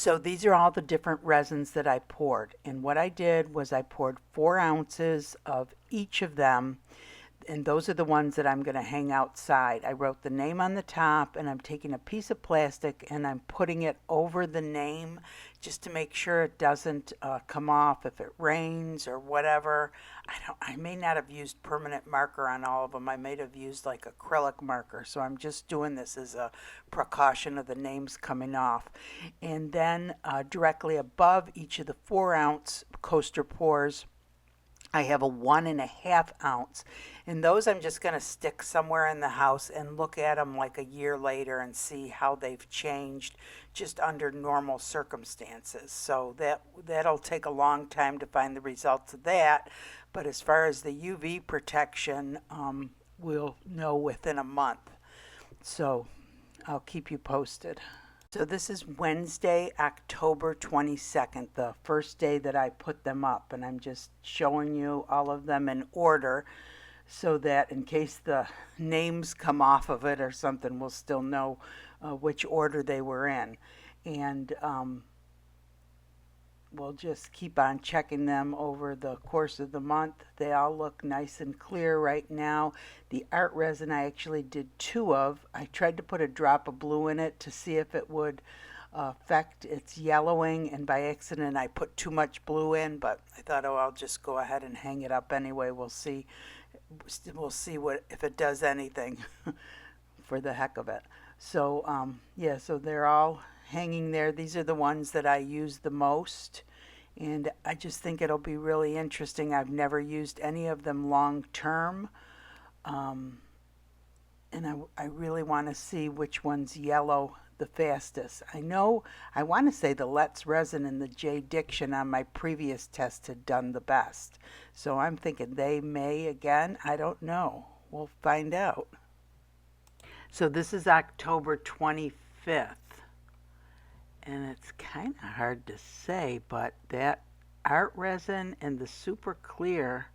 So these are all the different resins that I poured. And what I did was I poured 4 ounces of each of them. And those are the ones that I'm going to hang outside. I wrote the name on the top, and I'm taking a piece of plastic and I'm putting it over the name just to make sure it doesn't come off if it rains or whatever. I may not have used permanent marker on all of them. I may have used like acrylic marker. So I'm just doing this as a precaution of the names coming off. And then directly above each of the 4-ounce coaster pours, I have a 1.5 ounce, and those I'm just going to stick somewhere in the house and look at them like a year later and see how they've changed just under normal circumstances. So that'll take a long time to find the results of that, but as far as the UV protection, we'll know within a month. So I'll keep you posted. So this is Wednesday, October 22nd, the first day that I put them up, and I'm just showing you all of them in order so that in case the names come off of it or something, we'll still know which order they were in. And we'll just keep on checking them over the course of the month. They all look nice and clear right now. The art resin I actually did 2 of. I tried to put a drop of blue in it to see if it would affect its yellowing, and by accident I put too much blue in, but I thought, oh, I'll just go ahead and hang it up anyway. We'll see what if it does anything for the heck of it. So yeah, so they're all hanging there. These are the ones that I use the most, and I just think it'll be really interesting. I've never used any of them long term, and I really want to see which ones yellow the fastest. I want to say the Let's Resin and the J Diction on my previous test had done the best, so I'm thinking they may again. I don't know, we'll find out. So this is October 25th. And it's kind of hard to say, but that art resin and the super clear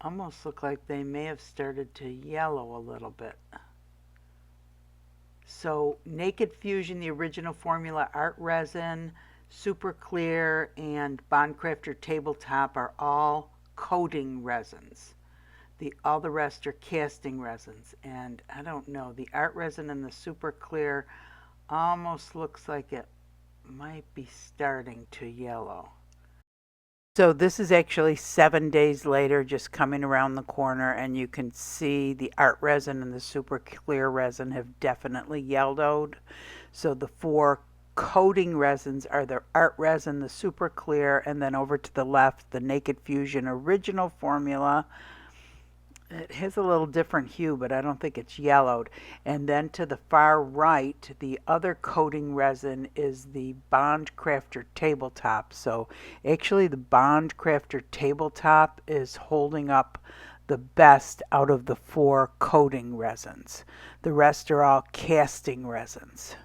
almost look like they may have started to yellow a little bit. So Naked Fusion, the original formula, art resin, super clear, and Bondcrafter tabletop are all coating resins. All the rest are casting resins. And I don't know, the art resin and the super clear almost looks like it might be starting to yellow. So this is actually 7 days later, just coming around the corner, and you can see the art resin and the super clear resin have definitely yellowed. So the 4 coating resins are the art resin, the super clear, and then over to the left, the Naked Fusion original formula. It has a little different hue, but I don't think it's yellowed. And then to the far right, the other coating resin is the Bondcrafter tabletop. So actually the Bondcrafter tabletop is holding up the best out of the 4 coating resins. The rest are all casting resins.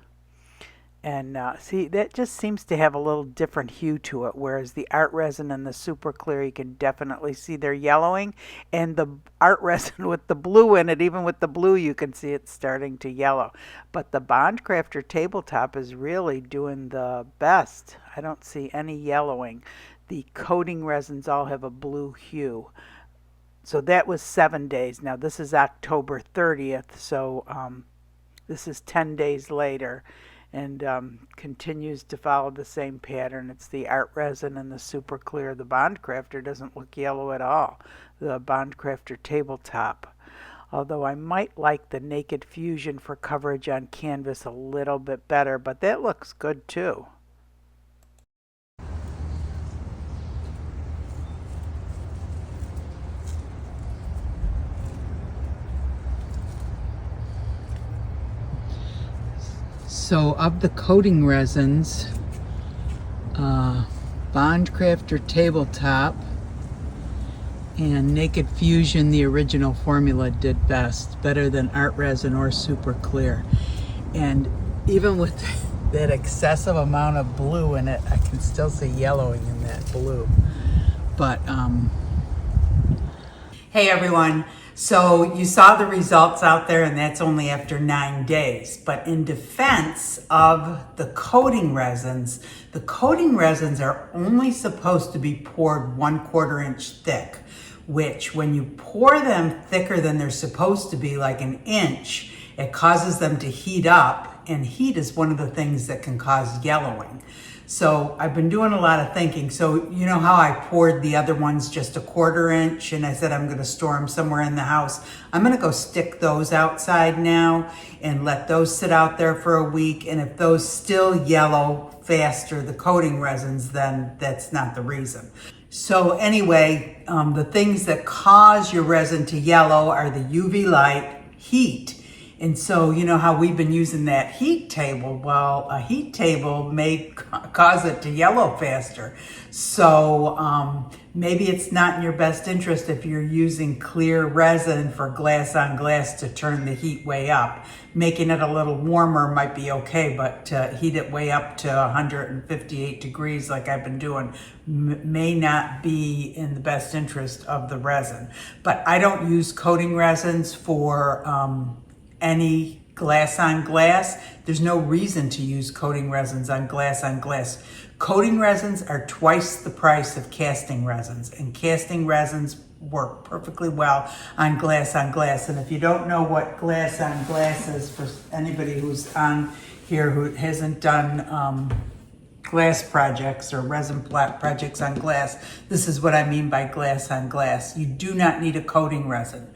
And see, that just seems to have a little different hue to it, whereas the art resin and the super clear, you can definitely see they're yellowing, and the art resin with the blue in it, even with the blue, you can see it's starting to yellow. But the Bondcrafter tabletop is really doing the best. I don't see any yellowing. The coating resins all have a blue hue. So that was 7 days. Now this is October 30th, so this is 10 days later. And continues to follow the same pattern. It's the art resin and the super clear. The Bondcrafter doesn't look yellow at all, the Bondcrafter tabletop. Although I might like the Naked Fusion for coverage on canvas a little bit better, but that looks good too. So of the coating resins, Bondcrafter tabletop and Naked Fusion, the original formula, did best, better than art resin or super clear. And even with that excessive amount of blue in it, I can still see yellowing in that blue. But hey everyone, So you saw the results out there, and that's only after 9 days. But in defense of the coating resins are only supposed to be poured 1/4 inch thick, which when you pour them thicker than they're supposed to be, like an inch, it causes them to heat up, and heat is one of the things that can cause yellowing. So I've been doing a lot of thinking. So you know how I poured the other ones just 1/4 inch, and I said I'm going to store them somewhere in the house. I'm going to go stick those outside now and let those sit out there for a week. And if those still yellow faster, the coating resins, then that's not the reason. So anyway, the things that cause your resin to yellow are the UV light, heat. And so, you know how we've been using that heat table? Well, a heat table may cause it to yellow faster. So maybe it's not in your best interest if you're using clear resin for glass on glass to turn the heat way up. Making it a little warmer might be okay, but to heat it way up to 158 degrees like I've been doing may not be in the best interest of the resin. But I don't use coating resins for any glass on glass. There's no reason to use coating resins on glass on glass. Coating resins are twice the price of casting resins, and casting resins work perfectly well on glass on glass. And if you don't know what glass on glass is, for anybody who's on here who hasn't done glass projects or resin projects on glass, this is what I mean by glass on glass. You do not need a coating resin.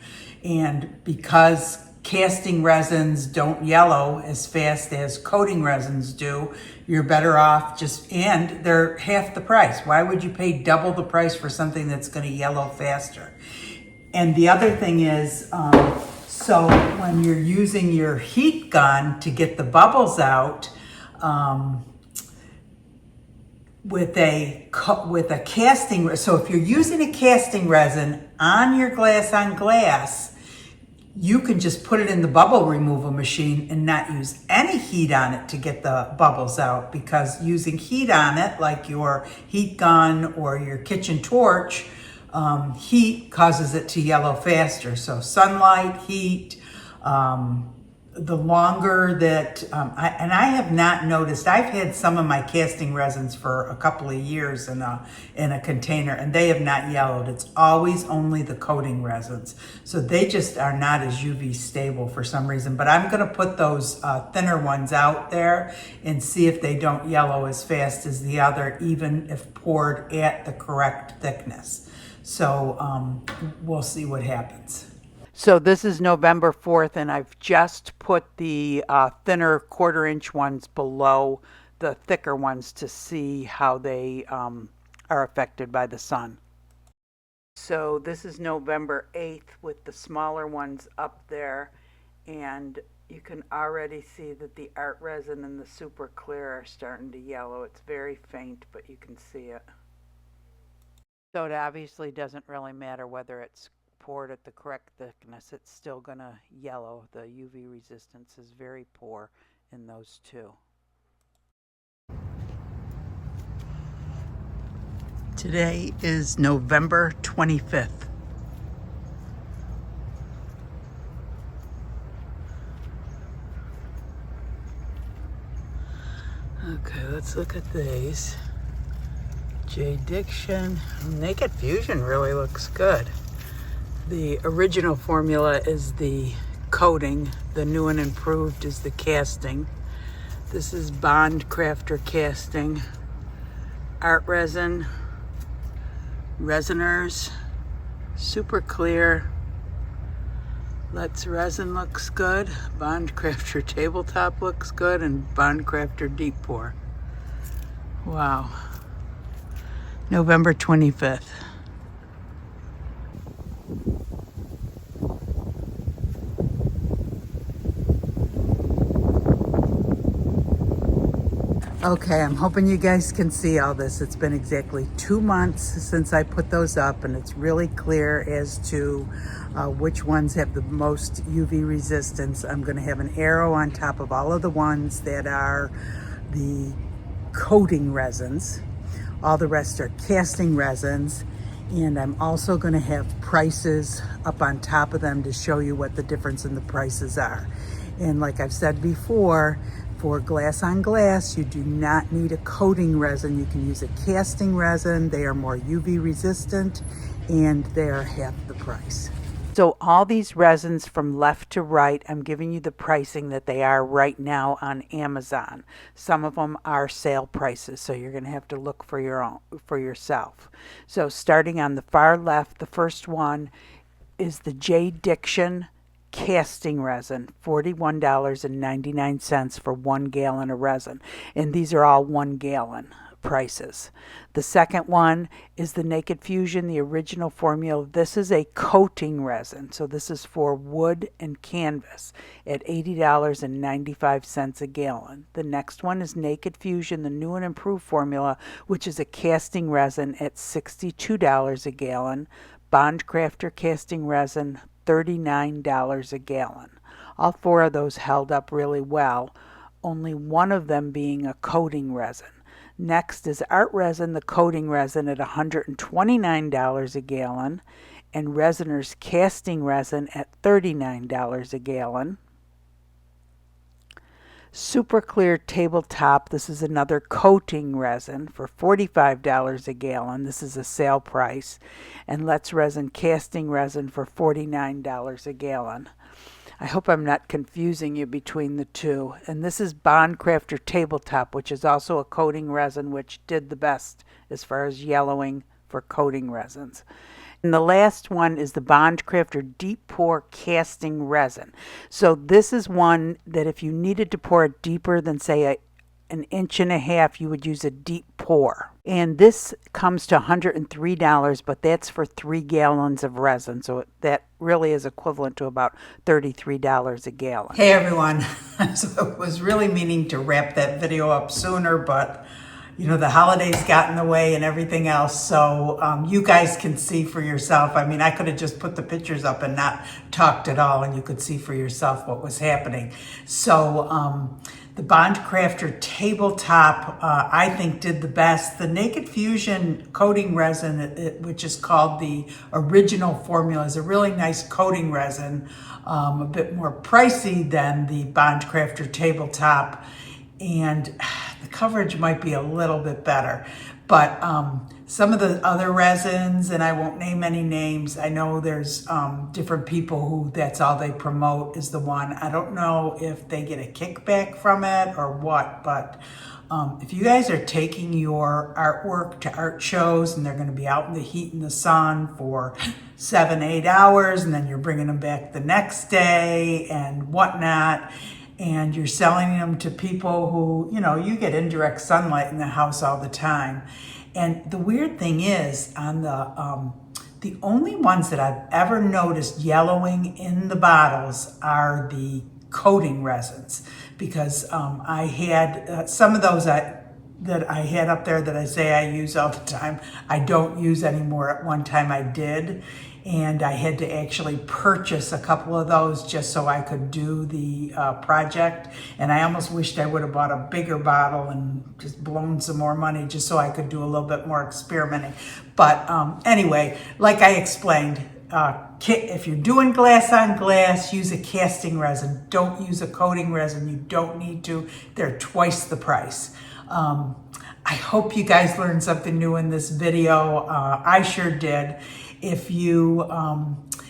And because casting resins don't yellow as fast as coating resins do, you're better off and they're half the price. Why would you pay double the price for something that's going to yellow faster? And the other thing is, so when you're using your heat gun to get the bubbles out, with a casting, so if you're using a casting resin on your glass on glass, you can just put it in the bubble removal machine and not use any heat on it to get the bubbles out, because using heat on it, like your heat gun or your kitchen torch, heat causes it to yellow faster. So sunlight, heat, the longer that, I have not noticed, I've had some of my casting resins for a couple of years in a container, and they have not yellowed. It's always only the coating resins. So they just are not as UV stable for some reason. But I'm gonna put those thinner ones out there and see if they don't yellow as fast as the other, even if poured at the correct thickness. So we'll see what happens. So this is November 4th, and I've just put the thinner 1/4 inch ones below the thicker ones to see how they are affected by the sun. So this is November 8th with the smaller ones up there, and you can already see that the art resin and the super clear are starting to yellow. It's very faint, but you can see it. So it obviously doesn't really matter whether it's poured at the correct thickness, it's still gonna yellow. The UV resistance is very poor in those two. Today is November 25th. Okay, let's look at these. J-Diction, Naked Fusion really looks good. The original formula is the coating. The new and improved is the casting. This is Bond Crafter Casting. Art Resin. Resiners. Super Clear. Let's Resin looks good. Bond Crafter Tabletop looks good. And Bond Crafter Deep Pour. Wow. November 25th. Okay, I'm hoping you guys can see all this. It's been exactly 2 months since I put those up, and it's really clear as to which ones have the most UV resistance. I'm going to have an arrow on top of all of the ones that are the coating resins. All the rest are casting resins. And I'm also going to have prices up on top of them to show you what the difference in the prices are. And like I've said before, for glass on glass, you do not need a coating resin. You can use a casting resin. They are more UV resistant and they are half the price. So all these resins from left to right, I'm giving you the pricing that they are right now on Amazon. Some of them are sale prices, so you're going to have to look for yourself. So starting on the far left, the first one is the J. Diction casting resin, $41.99 for 1 gallon of resin. And these are all 1 gallon prices. The second one is the Naked Fusion, the original formula. This is a coating resin, so this is for wood and canvas at $80.95 a gallon. The next one is Naked Fusion, the new and improved formula, which is a casting resin at $62 a gallon. Bond Crafter casting resin, $39 a gallon. All four of those held up really well, only one of them being a coating resin. Next is Art Resin, the coating resin at $129 a gallon, and Resiner's casting resin at $39 a gallon. Super Clear Tabletop, this is another coating resin for $45 a gallon. This is a sale price. And Let's Resin casting resin for $49 a gallon. I hope I'm not confusing you between the two. And this is Bond Crafter Tabletop, which is also a coating resin, which did the best as far as yellowing for coating resins. And the last one is the Bond Crafter Deep Pour Casting Resin. So this is one that if you needed to pour it deeper than, say, an inch and a half, you would use a deep pour. And this comes to $103, but that's for 3 gallons of resin. So that really is equivalent to about $33 a gallon. Hey everyone, so I was really meaning to wrap that video up sooner, but you know, the holidays got in the way and everything else, so you guys can see for yourself. I mean, I could have just put the pictures up and not talked at all, and you could see for yourself what was happening. So the Bond Crafter Tabletop, I think, did the best. The Naked Fusion coating resin, which is called the original formula, is a really nice coating resin, a bit more pricey than the Bond Crafter Tabletop, and the coverage might be a little bit better. But some of the other resins, and I won't name any names, I know there's different people who that's all they promote is the one. I don't know if they get a kickback from it or what, but if you guys are taking your artwork to art shows and they're going to be out in the heat and the sun for 7-8 hours, and then you're bringing them back the next day and whatnot, and you're selling them to people who, you know, you get indirect sunlight in the house all the time. And the weird thing is, on the only ones that I've ever noticed yellowing in the bottles are the coating resins, because I had some of those that I had up there that I say I use all the time, I don't use anymore. At one time I did, and I had to actually purchase a couple of those just so I could do the project. And I almost wished I would have bought a bigger bottle and just blown some more money just so I could do a little bit more experimenting. But anyway, like I explained, if you're doing glass on glass, use a casting resin. Don't use a coating resin. You don't need to. They're twice the price. I hope you guys learned something new in this video. I sure did. If you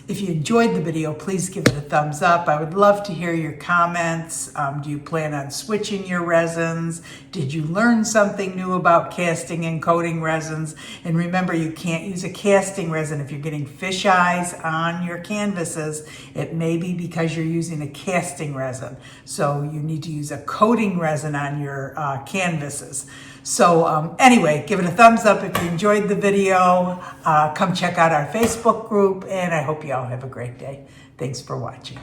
enjoyed the video, please give it a thumbs up. I would love to hear your comments. Do you plan on switching your resins? Did you learn something new about casting and coating resins? And remember, you can't use a casting resin if you're getting fish eyes on your canvases. It may be because you're using a casting resin. So you need to use a coating resin on your canvases. So anyway, give it a thumbs up if you enjoyed the video. Come check out our Facebook group, and I hope you all have a great day. Thanks for watching.